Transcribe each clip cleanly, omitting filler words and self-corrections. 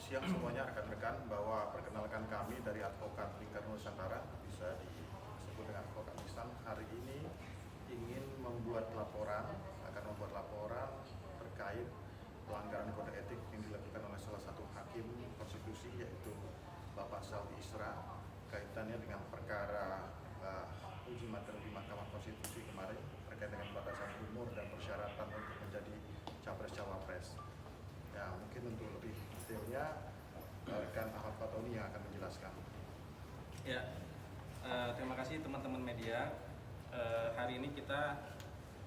siang semuanya rekan-rekan, bahwa perkenalkan kami dari Advokat Lingkar Nusantara, bisa disebut dengan Advokat Islam. Hari ini ingin akan membuat laporan terkait pelanggaran kode etik yang dilakukan oleh salah satu hakim konstitusi, yaitu Bapak Saldi Isra, kaitannya dengan perkara uji materi di Mahkamah Konstitusi kemarin terkait dengan batasan umur dan persyaratan untuk menjadi capres-cawapres. Ya, mungkin untuk lebih detailnya rekan Ahmad Fatoni yang akan menjelaskan. Ya, terima kasih teman-teman media. Hari ini kita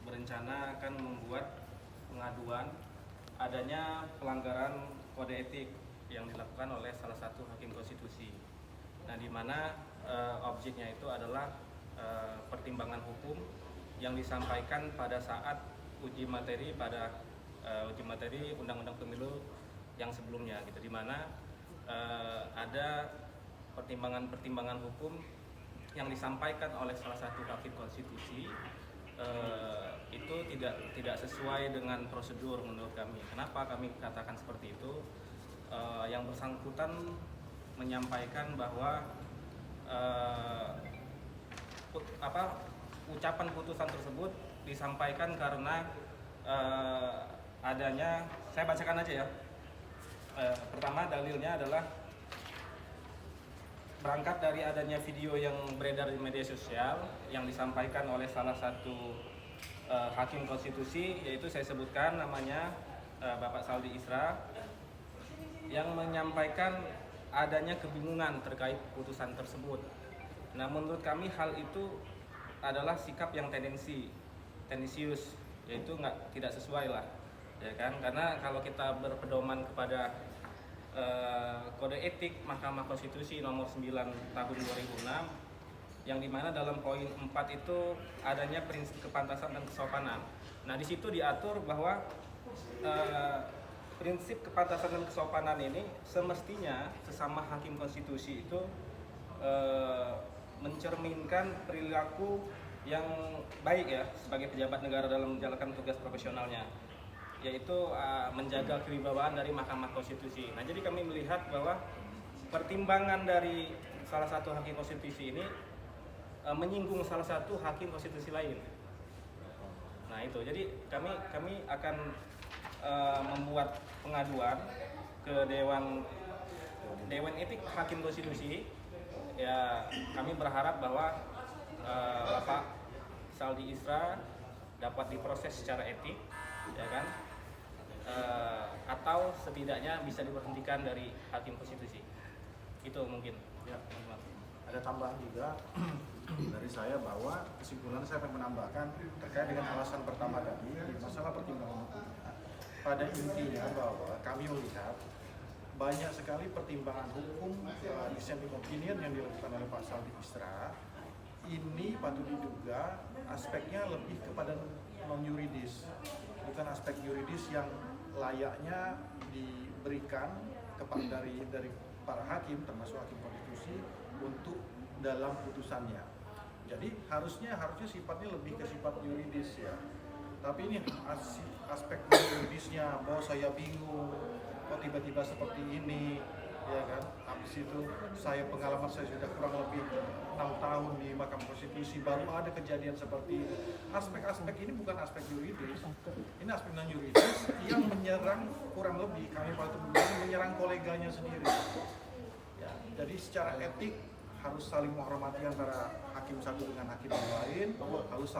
berencana akan membuat pengaduan adanya pelanggaran kode etik yang dilakukan oleh salah satu hakim konstitusi. Nah, di mana objeknya itu adalah pertimbangan hukum yang disampaikan pada saat uji materi Undang-Undang Pemilu yang sebelumnya, gitu, di mana ada pertimbangan hukum yang disampaikan oleh salah satu hakim konstitusi itu tidak sesuai dengan prosedur menurut kami. Kenapa kami katakan seperti itu? Yang bersangkutan menyampaikan bahwa ucapan putusan tersebut disampaikan karena adanya, saya bacakan aja ya. Pertama, dalilnya adalah berangkat dari adanya video yang beredar di media sosial yang disampaikan oleh salah satu hakim konstitusi, yaitu saya sebutkan namanya Bapak Saldi Isra, yang menyampaikan adanya kebingungan terkait putusan tersebut. Nah, menurut kami hal itu adalah sikap yang tendensius, yaitu tidak sesuai lah, ya kan? Karena kalau kita berpedoman kepada kode etik Mahkamah Konstitusi nomor 9 tahun 2006, yang dimana dalam poin 4 itu adanya prinsip kepantasan dan kesopanan. Nah, di situ diatur bahwa prinsip kepantasan dan kesopanan ini semestinya sesama hakim konstitusi itu mencerminkan perilaku yang baik ya sebagai pejabat negara dalam menjalankan tugas profesionalnya, yaitu menjaga kewibawaan dari Mahkamah Konstitusi. Nah, jadi kami melihat bahwa pertimbangan dari salah satu hakim konstitusi ini menyinggung salah satu hakim konstitusi lain. Nah, itu. Jadi kami akan membuat pengaduan ke Dewan Etik Hakim Konstitusi. Ya, kami berharap bahwa Bapak Saldi Isra dapat diproses secara etik, ya kan? Atau setidaknya bisa diberhentikan dari hakim konstitusi. Itu mungkin. Ya, ada tambahan juga dari saya, bahwa kesimpulan saya akan menambahkan terkait dengan alasan pertama tadi, masalah pertimbangan hukumnya. Pada intinya bahwa kami melihat banyak sekali pertimbangan hukum dissenting opinion yang dilakukan oleh Pak Saldi Isra. Ini patut diduga aspeknya lebih kepada non-yuridis, bukan aspek yuridis yang layaknya diberikan kepada dari para hakim, termasuk hakim konstitusi, untuk dalam putusannya. Jadi harusnya sifatnya lebih ke sifat yuridis ya. Tapi ini aspek yuridisnya, bahwa saya bingung kok tiba-tiba seperti ini, ya kan? Habis itu pengalaman saya sudah kurang lebih 6 tahun di Mahkamah Konstitusi, baru ada kejadian seperti ini. Aspek-aspek ini bukan aspek yuridis, ini aspek non yuridis yang menyerang, kurang lebih kami patut menyerang koleganya sendiri. Ya, jadi secara etik harus saling menghormati antara hakim satu dengan hakim yang lain, harus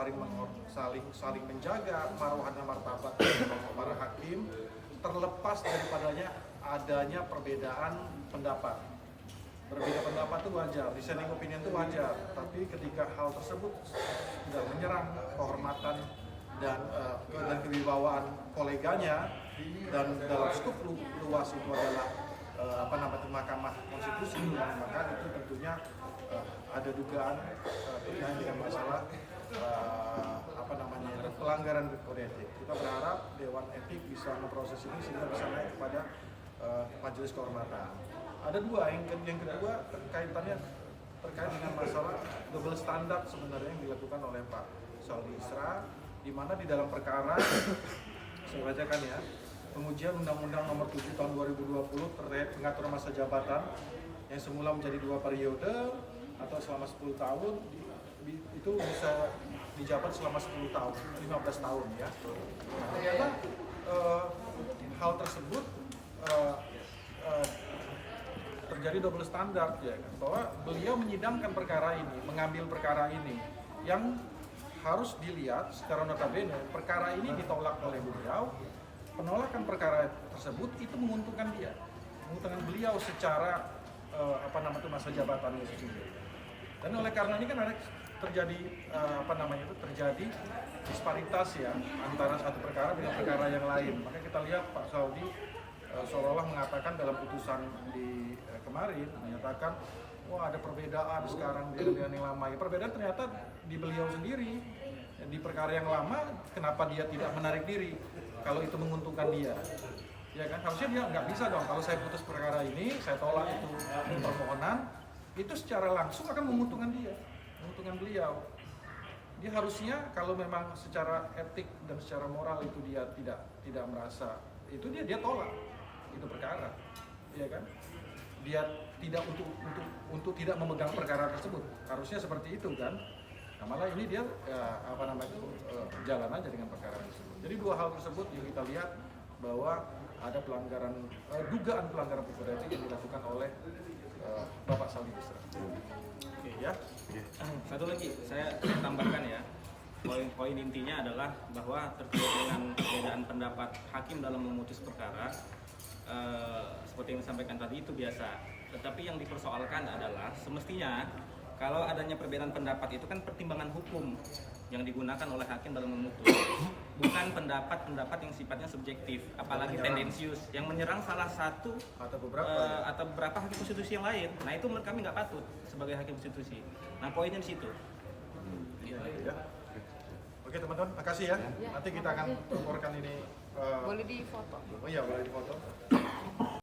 saling menjaga marwah dan martabat para hakim, terlepas daripadanya adanya perbedaan pendapat. Berbeda pendapat itu wajar, dissenting opinion itu wajar, tapi ketika hal tersebut sudah menyerang kehormatan dan kewibawaan koleganya, dan dalam skup luas itu adalah Mahkamah Konstitusi, maka itu tentunya ada dugaan terkait dengan masalah pelanggaran kode etik. Kita berharap Dewan Etik bisa memproses ini sehingga bisa naik kepada majelis kehormatan. Ada dua, yang kedua kaitannya terkait dengan masalah double standard sebenarnya yang dilakukan oleh Pak Saldi Isra, di mana di dalam perkara saya bacakan ya, pengujian Undang-Undang Nomor 7 Tahun 2020 terkait pengaturan masa jabatan yang semula menjadi 2 periode atau selama 10 tahun itu bisa dijabat selama 10 tahun, 15 tahun ya. Nah, ternyata hal tersebut terjadi double standar ya kan, bahwa beliau menyidangkan perkara ini, mengambil perkara ini yang harus dilihat secara notabene perkara ini ditolak oleh beliau. Penolakan perkara tersebut itu menguntungkan dia, menguntungkan beliau secara masa jabatannya sendiri. Dan oleh karena ini kan ada terjadi terjadi disparitas ya antara satu perkara dengan perkara yang lain. Maka kita lihat Pak Saudi seolah-olah mengatakan dalam putusan di kemarin menyatakan wah ada perbedaan sekarang dengan yang lama. Ya, perbedaan ternyata di beliau sendiri. Di perkara yang lama kenapa dia tidak menarik diri kalau itu menguntungkan dia? Ya kan harusnya dia nggak bisa dong, kalau saya putus perkara ini, saya tolak itu permohonan, itu secara langsung akan menguntungkan dia, menguntungkan beliau. Dia harusnya kalau memang secara etik dan secara moral itu dia tidak merasa itu dia tolak itu perkara, ya kan? Dia tidak untuk tidak memegang perkara tersebut, harusnya seperti itu kan? Nah, malah ini dia jalan aja dengan perkara tersebut. Jadi 2 hal tersebut yang kita lihat bahwa ada pelanggaran, dugaan pelanggaran kode etik yang dilakukan oleh Bapak Saldi Isra. Oke ya. Satu lagi saya tambahkan ya, poin intinya adalah bahwa terkait dengan perbedaan pendapat hakim dalam memutus perkara, seperti yang disampaikan tadi itu biasa. Tetapi yang dipersoalkan adalah semestinya kalau adanya perbedaan pendapat itu kan pertimbangan hukum yang digunakan oleh hakim dalam memutus, bukan pendapat-pendapat yang sifatnya subjektif, apalagi tendensius yang menyerang salah satu atau beberapa hakim konstitusi yang lain. Nah itu menurut kami nggak patut sebagai hakim konstitusi. Nah poinnya di situ. Ya. Oke teman-teman, makasih ya. Nanti kita akan laporkan ini. Boleh difoto. Oh iya boleh difoto.